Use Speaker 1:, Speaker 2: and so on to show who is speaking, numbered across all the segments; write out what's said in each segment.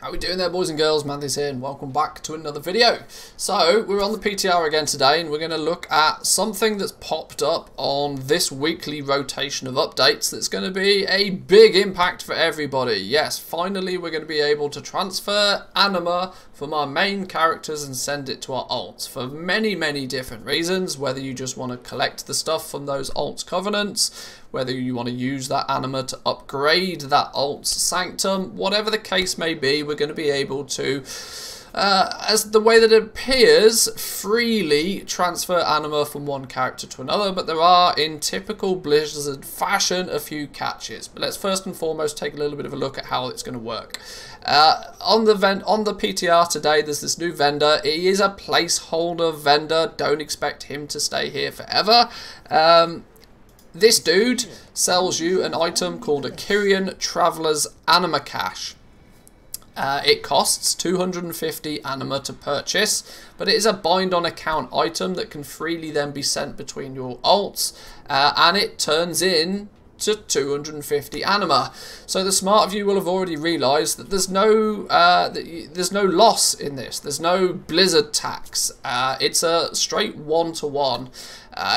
Speaker 1: How we doing there, boys and girls? Manthieus here and welcome back to another video. So we're on the PTR again today and we're going to look at something that's popped up on this weekly rotation of updates that's going to be a big impact for everybody. Yes, finally we're going to be able to transfer Anima from our main characters and send it to our alts for many different reasons, whether you just want to collect the stuff from those alts covenants, whether you want to use that Anima to upgrade that alt's sanctum, whatever the case may be, we're going to be able to, as the way that it appears, freely transfer Anima from one character to another, but there are, in typical Blizzard fashion, a few catches. But let's first and foremost take a little bit of a look at how it's going to work. On the PTR today, there's this new vendor. He is a placeholder vendor. Don't expect him to stay here forever. This dude sells you an item called a Kirian Traveler's Anima Cache. It costs 250 Anima to purchase, but it is a bind on account item that can freely then be sent between your alts, and it turns in to 250 Anima. So the smart of you will have already realised that there's no loss in this. There's no Blizzard tax. It's a straight one-to-one.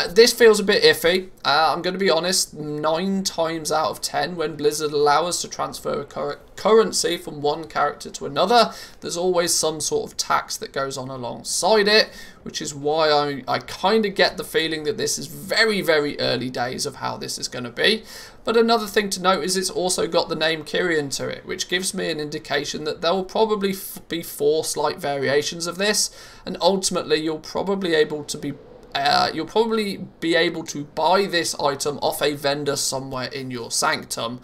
Speaker 1: This feels a bit iffy. I'm going to be honest, 9 times out of 10 when Blizzard allow us to transfer a currency from one character to another, there's always some sort of tax that goes on alongside it, which is why I kind of get the feeling that this is very early days of how this is going to be. But another thing to note is it's also got the name Kirian to it, which gives me an indication that there will probably be 4 slight variations of this, and ultimately you'll probably be able to buy this item off a vendor somewhere in your sanctum.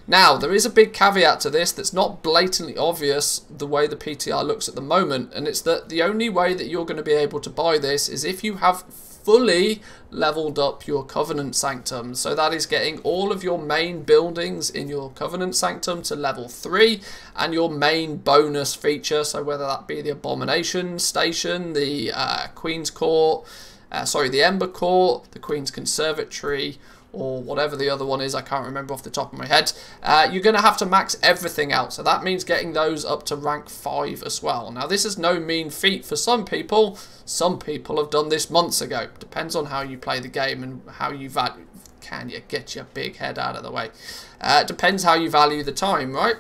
Speaker 1: Now, there is a big caveat to this that's not blatantly obvious the way the PTR looks at the moment, and it's that the only way that you're going to be able to buy this is if you have fully leveled up your Covenant Sanctum. So that is getting all of your main buildings in your Covenant Sanctum to level 3 and your main bonus feature, so whether that be the Abomination Station, the Queen's Court, the Ember Court, the Queen's Conservatory, or whatever the other one is, I can't remember off the top of my head, you're going to have to max everything out. So that means getting those up to rank 5 as well. Now, this is no mean feat for some people. Some people have done this months ago. Depends on how you play the game and how you value. Can you get your big head out of the way? Depends how you value the time, right?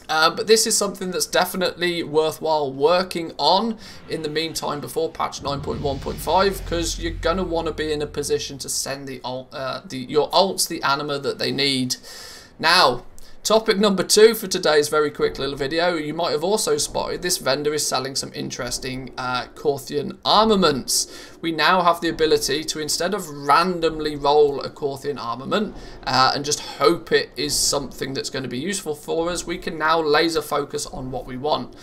Speaker 1: But this is something that's definitely worthwhile working on in the meantime before patch 9.1.5, because you're going to want to be in a position to send your alts the Anima that they need. Now, topic number 2 for today's very quick little video, you might have also spotted this vendor is selling some interesting Corthian Armaments. We now have the ability to, instead of randomly roll a Corthian Armament and just hope it is something that's going to be useful for us, we can now laser focus on what we want.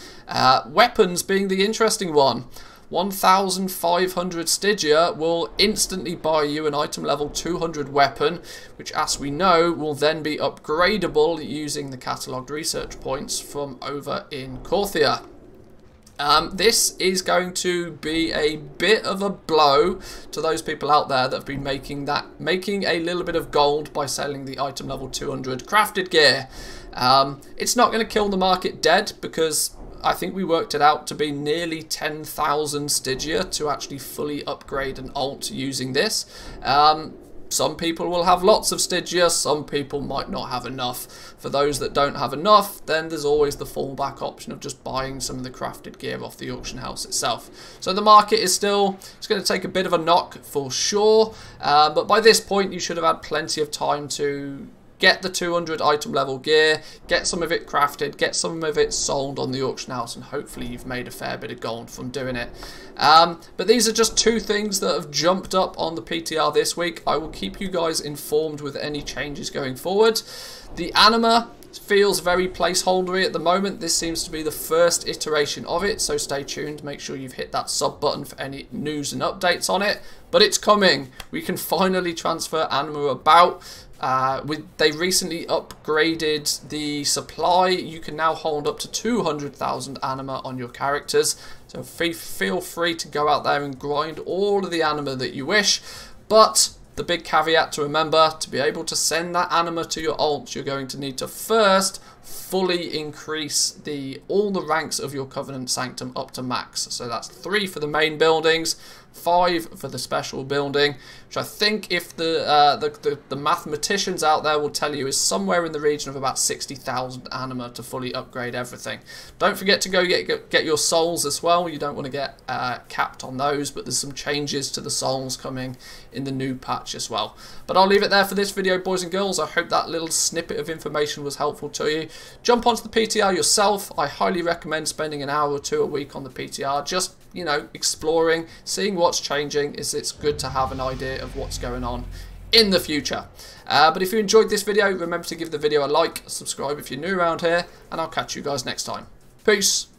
Speaker 1: Weapons being the interesting one. 1,500 Stygia will instantly buy you an item level 200 weapon, which, as we know, will then be upgradable using the catalogued research points from over in Corthia. This is going to be a bit of a blow to those people out there that have been making a little bit of gold by selling the item level 200 crafted gear. It's not going to kill the market dead, because I think we worked it out to be nearly 10,000 Stygia to actually fully upgrade an alt using this. Some people will have lots of Stygia, some people might not have enough. For those that don't have enough, then there's always the fallback option of just buying some of the crafted gear off the auction house itself. So the market is still, it's going to take a bit of a knock for sure, but by this point you should have had plenty of time to get the 200 item level gear, get some of it crafted, get some of it sold on the auction house, and hopefully you've made a fair bit of gold from doing it. But these are just 2 things that have jumped up on the PTR this week. I will keep you guys informed with any changes going forward. The Anima feels very placeholdery at the moment. This seems to be the first iteration of it, so stay tuned. Make sure you've hit that sub button for any news and updates on it. But it's coming. We can finally transfer Anima about. They recently upgraded the supply. You can now hold up to 200,000 Anima on your characters. So feel free to go out there and grind all of the Anima that you wish. But the big caveat to remember, to be able to send that Anima to your alt, you're going to need to first fully increase all the ranks of your Covenant Sanctum up to max. So that's 3 for the main buildings, 5 for the special building, which I think, if the mathematicians out there will tell you, is somewhere in the region of about 60,000 anima to fully upgrade everything. Don't forget to go get your souls as well. You don't want to get capped on those, but there's some changes to the souls coming in the new patch as well. But I'll leave it there for this video, boys and girls. I hope that little snippet of information was helpful to you. Jump onto the PTR yourself. I highly recommend spending an hour or 2 a week on the PTR, just, you know, exploring, seeing what's changing. It's good to have an idea of what's going on in the future. But if you enjoyed this video, remember to give the video a like, subscribe if you're new around here, and I'll catch you guys next time. Peace.